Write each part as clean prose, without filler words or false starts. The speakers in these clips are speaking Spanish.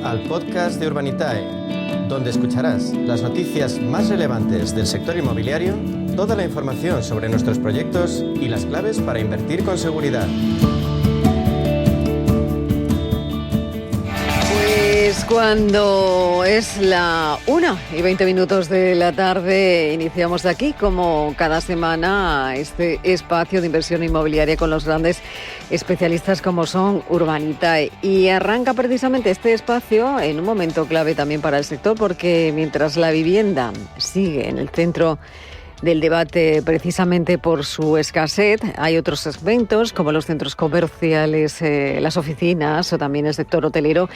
al podcast de Urbanitae, donde escucharás las noticias más relevantes del sector inmobiliario, toda la información sobre nuestros proyectos y las claves para invertir con seguridad. Pues cuando es la 1:20 de la tarde, iniciamos aquí, como cada semana, este espacio de inversión inmobiliaria con los grandes especialistas como son Urbanitae. Y arranca precisamente este espacio en un momento clave también para el sector, porque mientras la vivienda sigue en el centro del debate precisamente por su escasez, hay otros segmentos como los centros comerciales, las oficinas o también el sector hotelero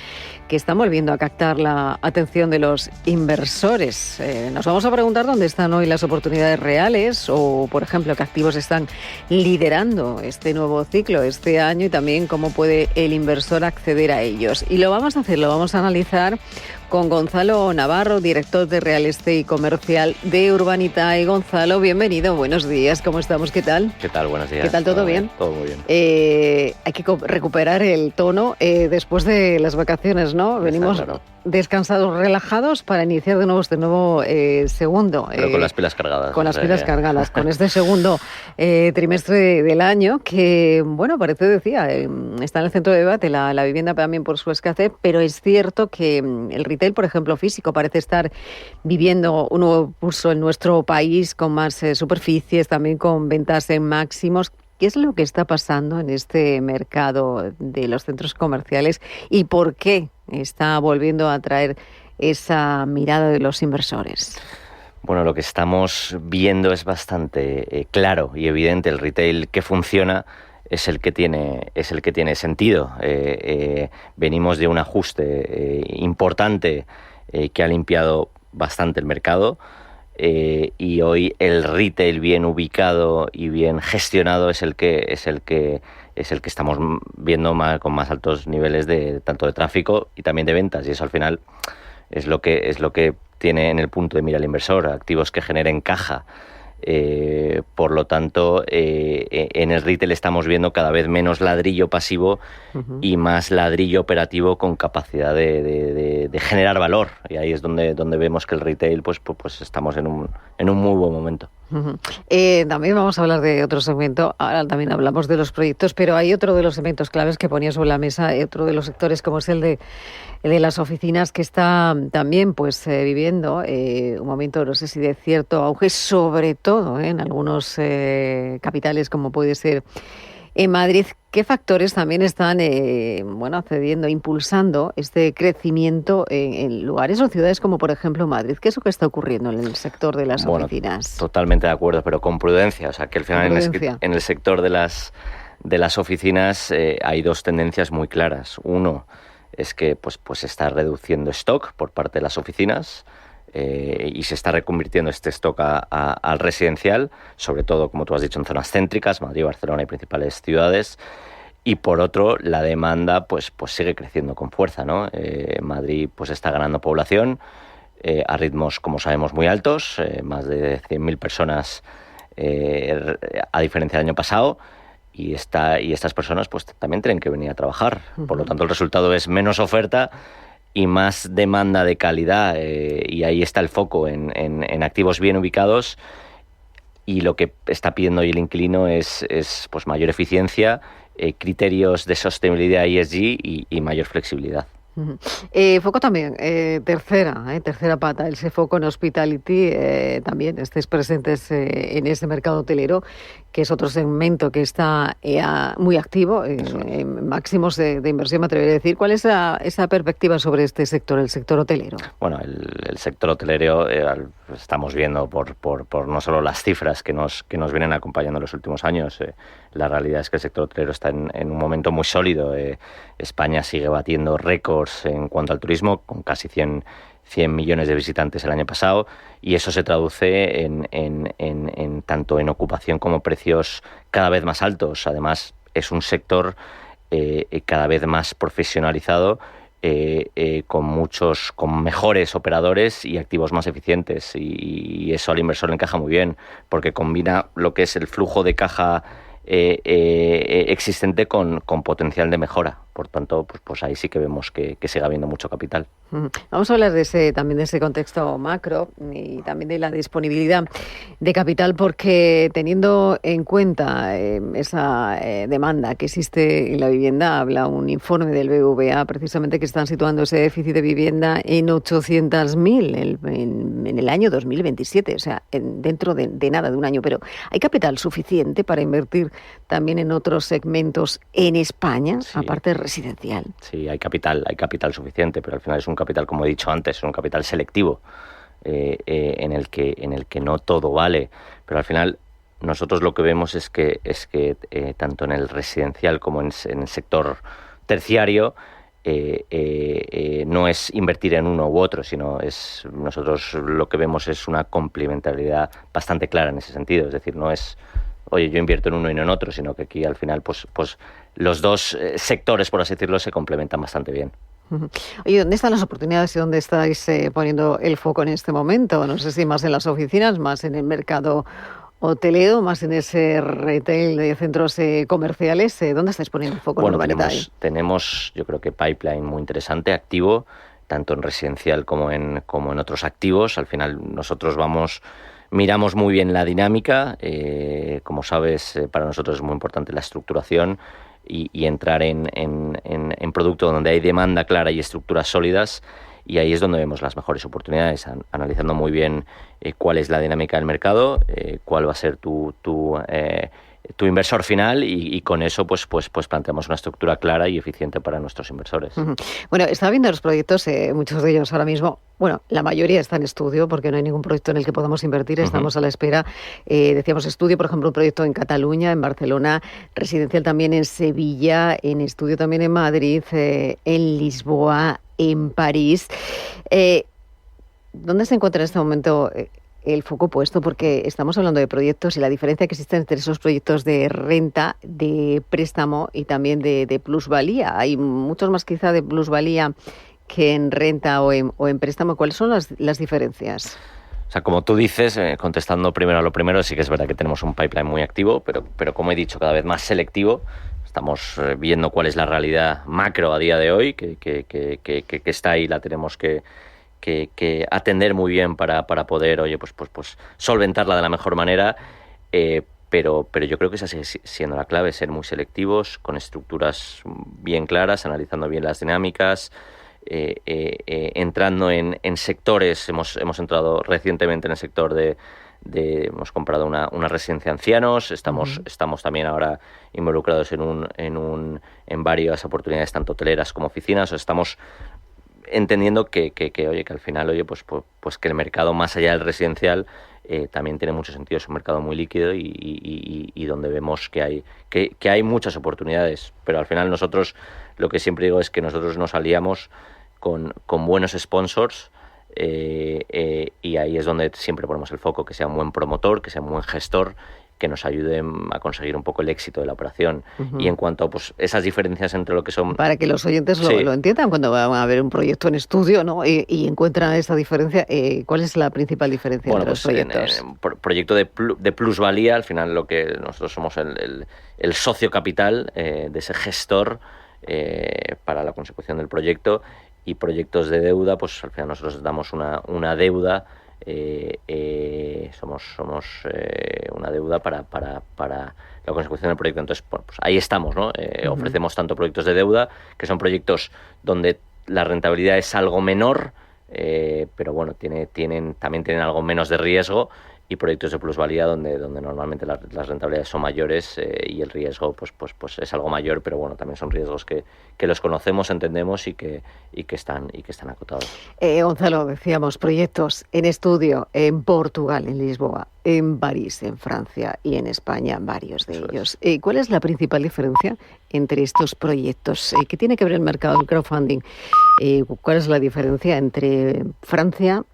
que están volviendo a captar la atención de los inversores. Nos vamos a preguntar dónde están hoy las oportunidades reales o, por ejemplo, qué activos están liderando este nuevo ciclo este año y también cómo puede el inversor acceder a ellos. Y lo vamos a analizar con Gonzalo Navarro, director de Real Estate y Comercial de Urbanitae. Gonzalo, bienvenido, buenos días, ¿cómo estamos? ¿Qué tal? ¿Qué tal? Buenos días. ¿Qué tal? ¿Todo bien? Todo muy bien. Hay que recuperar el tono después de las vacaciones, ¿no? Venimos claro. Descansados, relajados para iniciar de nuevo segundo. Pero con las pilas cargadas. Con las pilas cargadas, con este segundo trimestre del año que, bueno, parece, está en el centro de debate la vivienda también por su escasez, pero es cierto que el retail, por ejemplo, físico, parece estar viviendo un nuevo pulso en nuestro país con más superficies, también con ventas en máximos. ¿Qué es lo que está pasando en este mercado de los centros comerciales y por qué está volviendo a atraer esa mirada de los inversores? Bueno, lo que estamos viendo es bastante claro y evidente. El retail que funciona es el que tiene sentido. Venimos de un ajuste importante que ha limpiado bastante el mercado. Y hoy el retail bien ubicado y bien gestionado es el que estamos viendo con más altos niveles tanto de tráfico y también de ventas, y eso al final es lo que tiene en el punto de mira el inversor, activos que generen caja. Por lo tanto, en el retail estamos viendo cada vez menos ladrillo pasivo y más ladrillo operativo con capacidad de generar valor, y ahí es donde vemos que el retail pues estamos en un muy buen momento. También vamos a hablar de otro segmento, ahora también hablamos de los proyectos, pero hay otro de los segmentos claves que ponía sobre la mesa, otro de los sectores como es el de las oficinas, que está también viviendo un momento, no sé si de cierto auge, sobre todo en algunos capitales como puede ser en Madrid. ¿Qué factores también están accediendo, impulsando este crecimiento en lugares o ciudades como por ejemplo Madrid? ¿Qué es lo que está ocurriendo en el sector de las oficinas? Totalmente de acuerdo, pero con prudencia. O sea, que al final en el sector de las oficinas hay dos tendencias muy claras. Uno es que pues se está reduciendo stock por parte de las oficinas y se está reconvirtiendo este stock al residencial, sobre todo, como tú has dicho, en zonas céntricas, Madrid, Barcelona y principales ciudades. Y por otro, la demanda pues sigue creciendo con fuerza, ¿no? Madrid pues está ganando población a ritmos, como sabemos, muy altos, más de 100.000 personas a diferencia del año pasado. Y estas personas pues también tienen que venir a trabajar. Por lo tanto, el resultado es menos oferta y más demanda de calidad. Y ahí está el foco en activos bien ubicados. Y lo que está pidiendo hoy el inquilino es pues mayor eficiencia, criterios de sostenibilidad ESG y mayor flexibilidad. Foco también, tercera pata, ese foco en hospitality, también estéis presentes en ese mercado hotelero, que es otro segmento que está muy activo, en máximos de inversión, me atrevería a decir. ¿Cuál es esa perspectiva sobre este sector, el sector hotelero? Bueno, el sector hotelero estamos viendo por no solo las cifras que nos vienen acompañando en los últimos años. La realidad es que el sector hotelero está en un momento muy sólido. España sigue batiendo récords en cuanto al turismo, con casi 100 millones de visitantes el año pasado, y eso se traduce en tanto en ocupación como precios cada vez más altos. Además, es un sector cada vez más profesionalizado, con mejores operadores y activos más eficientes, y eso al inversor le encaja muy bien, porque combina lo que es el flujo de caja existente con potencial de mejora. por tanto, pues ahí sí que vemos que sigue habiendo mucho capital. Vamos a hablar también de ese contexto macro y también de la disponibilidad de capital, porque teniendo en cuenta esa demanda que existe en la vivienda, habla un informe del BBVA precisamente que están situando ese déficit de vivienda en 800.000 en el año 2027, o sea, dentro de nada, de un año. Pero ¿hay capital suficiente para invertir también en otros segmentos en España, sí, aparte residencial? Sí, hay capital suficiente, pero al final es un capital, como he dicho antes, es un capital selectivo, en el que no todo vale, pero al final nosotros lo que vemos es que tanto en el residencial como en el sector terciario no es invertir en uno u otro, sino nosotros lo que vemos es una complementariedad bastante clara en ese sentido, es decir, no es oye, yo invierto en uno y no en otro, sino que aquí al final pues los dos sectores, por así decirlo, se complementan bastante bien. Oye, ¿dónde están las oportunidades y dónde estáis poniendo el foco en este momento? No sé si más en las oficinas, más en el mercado hotelero, más en ese retail de centros comerciales. ¿Dónde estáis poniendo el foco? Bueno, tenemos, yo creo que pipeline muy interesante, activo, tanto en residencial como en otros activos. Al final nosotros miramos muy bien la dinámica. Como sabes, para nosotros es muy importante la estructuración y entrar en producto donde hay demanda clara y estructuras sólidas, y ahí es donde vemos las mejores oportunidades, analizando muy bien cuál es la dinámica del mercado, cuál va a ser tu inversor final, y con eso pues planteamos una estructura clara y eficiente para nuestros inversores. Bueno, estaba viendo los proyectos, muchos de ellos ahora mismo, bueno, la mayoría está en estudio porque no hay ningún proyecto en el que podamos invertir, estamos a la espera. Decíamos estudio, por ejemplo, un proyecto en Cataluña, en Barcelona, residencial también en Sevilla, en estudio también en Madrid, en Lisboa, en París. ¿Dónde se encuentra en este momento el foco puesto? Porque estamos hablando de proyectos y la diferencia que existe entre esos proyectos de renta, de préstamo y también de plusvalía. Hay muchos más quizá de plusvalía que en renta o en préstamo. ¿Cuáles son las diferencias? O sea, como tú dices, contestando primero a lo primero, sí que es verdad que tenemos un pipeline muy activo, pero como he dicho, cada vez más selectivo. Estamos viendo cuál es la realidad macro a día de hoy, que está ahí, la tenemos que atender muy bien para poder, pues solventarla de la mejor manera, pero yo creo que esa sigue siendo la clave, ser muy selectivos, con estructuras bien claras, analizando bien las dinámicas, entrando en sectores. Hemos entrado recientemente en el sector hemos comprado una residencia de ancianos, estamos también ahora involucrados en varias oportunidades, tanto hoteleras como oficinas. Estamos entendiendo que al final, pues que el mercado más allá del residencial también tiene mucho sentido. Es un mercado muy líquido y donde vemos que hay muchas oportunidades, pero al final nosotros, lo que siempre digo es que nosotros nos aliamos con buenos sponsors, y ahí es donde siempre ponemos el foco, que sea un buen promotor, que sea un buen gestor, que nos ayude a conseguir un poco el éxito de la operación. Y en cuanto a esas diferencias entre lo que son... Para que los oyentes lo entiendan, cuando van a ver un proyecto en estudio, ¿no? y encuentran esa diferencia, ¿cuál es la principal diferencia entre los proyectos? En proyecto de plusvalía, al final lo que nosotros somos el socio capital de ese gestor para la consecución del proyecto. Y proyectos de deuda, pues al final nosotros damos una deuda, somos una deuda para la consecución del proyecto. Entonces, pues ahí estamos, ¿no? Ofrecemos tanto proyectos de deuda, que son proyectos donde la rentabilidad es algo menor, pero bueno, también tienen algo menos de riesgo, y proyectos de plusvalía donde normalmente las rentabilidades son mayores, y el riesgo pues es algo mayor, pero bueno, también son riesgos que los conocemos, entendemos y que están acotados. Gonzalo, decíamos proyectos en estudio en Portugal, en Lisboa, en París, en Francia y en España, varios de ellos. ¿Cuál es la principal diferencia entre estos proyectos? ¿Qué tiene que ver el mercado del crowdfunding? ¿Cuál es la diferencia entre Francia,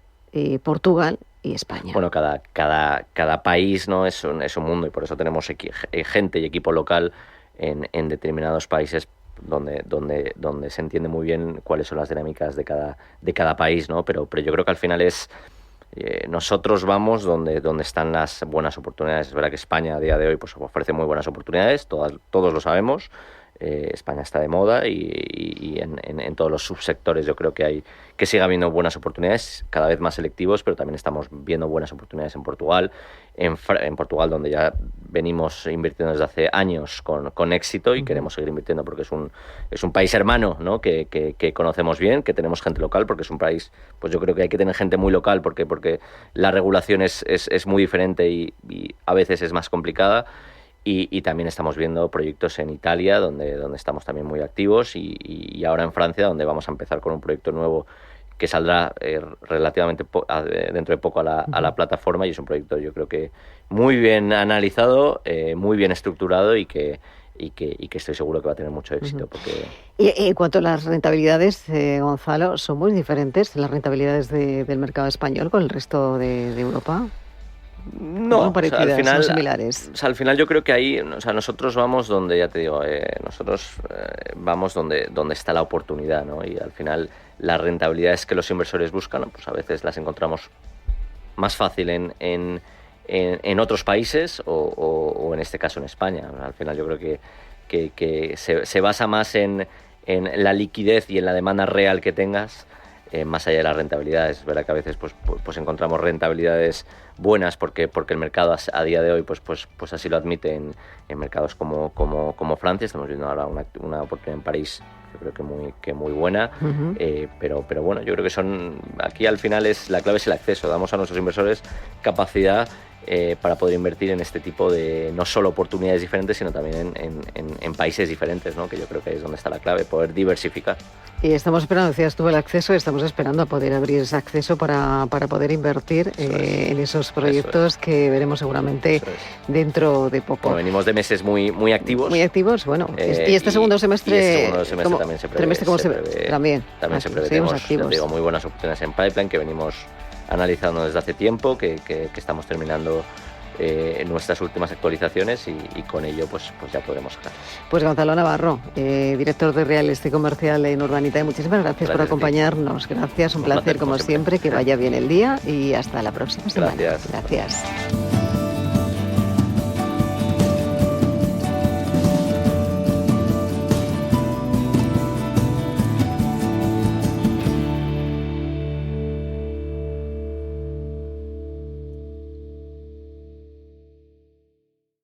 Portugal y España? Bueno, cada país, ¿no? es un mundo, y por eso tenemos gente y equipo local en determinados países donde se entiende muy bien cuáles son las dinámicas de cada país, ¿no? Pero yo creo que al final nosotros vamos donde están las buenas oportunidades. Es verdad que España a día de hoy pues ofrece muy buenas oportunidades, todos lo sabemos. España está de moda y en todos los subsectores yo creo que sigue habiendo buenas oportunidades, cada vez más selectivos, pero también estamos viendo buenas oportunidades en Portugal, en Portugal, donde ya venimos invirtiendo desde hace años con éxito y queremos seguir invirtiendo porque es un país hermano, ¿no? que conocemos bien, que tenemos gente local, porque es un país, pues yo creo que hay que tener gente muy local porque la regulación es muy diferente y a veces es más complicada. Y también estamos viendo proyectos en Italia, donde estamos también muy activos, y ahora en Francia, donde vamos a empezar con un proyecto nuevo que saldrá relativamente dentro de poco a la plataforma, y es un proyecto yo creo que muy bien analizado, muy bien estructurado y que estoy seguro que va a tener mucho éxito. Porque... Y en cuanto a las rentabilidades, Gonzalo, ¿son muy diferentes las rentabilidades del mercado español con el resto de Europa? No, parecidas, al final, son similares. Al final yo creo que ahí, nosotros vamos donde, ya te digo, vamos donde está la oportunidad, ¿no? Y al final las rentabilidades que los inversores buscan, pues a veces las encontramos más fácil en otros países o en este caso en España. Al final yo creo que se basa más en la liquidez y en la demanda real que tengas, más allá de las rentabilidades. Es verdad que a veces pues encontramos rentabilidades buenas porque el mercado a día de hoy pues así lo admite en mercados como Francia. Estamos viendo ahora una oportunidad en París, yo creo que muy buena. Pero bueno, yo creo que aquí al final la clave es el acceso. Damos a nuestros inversores capacidad para poder invertir en este tipo de no solo oportunidades diferentes, sino también en países diferentes, ¿no? Que yo creo que ahí es donde está la clave, poder diversificar. Y estamos esperando, decías tú, el acceso, estamos esperando a poder abrir ese acceso para poder invertir en esos proyectos que veremos seguramente dentro de poco. Bueno, venimos de meses muy activos. Muy activos, bueno. Y este segundo semestre, también se prevé. También se prevé. Tenemos muy buenas oportunidades en pipeline que venimos analizando desde hace tiempo, que estamos terminando nuestras últimas actualizaciones y con ello pues ya podremos sacar. Pues Gonzalo Navarro, director de Real Estate Comercial en Urbanitae, muchísimas gracias por acompañarnos. Gracias, un placer como siempre, que vaya bien el día y hasta la próxima semana. Gracias.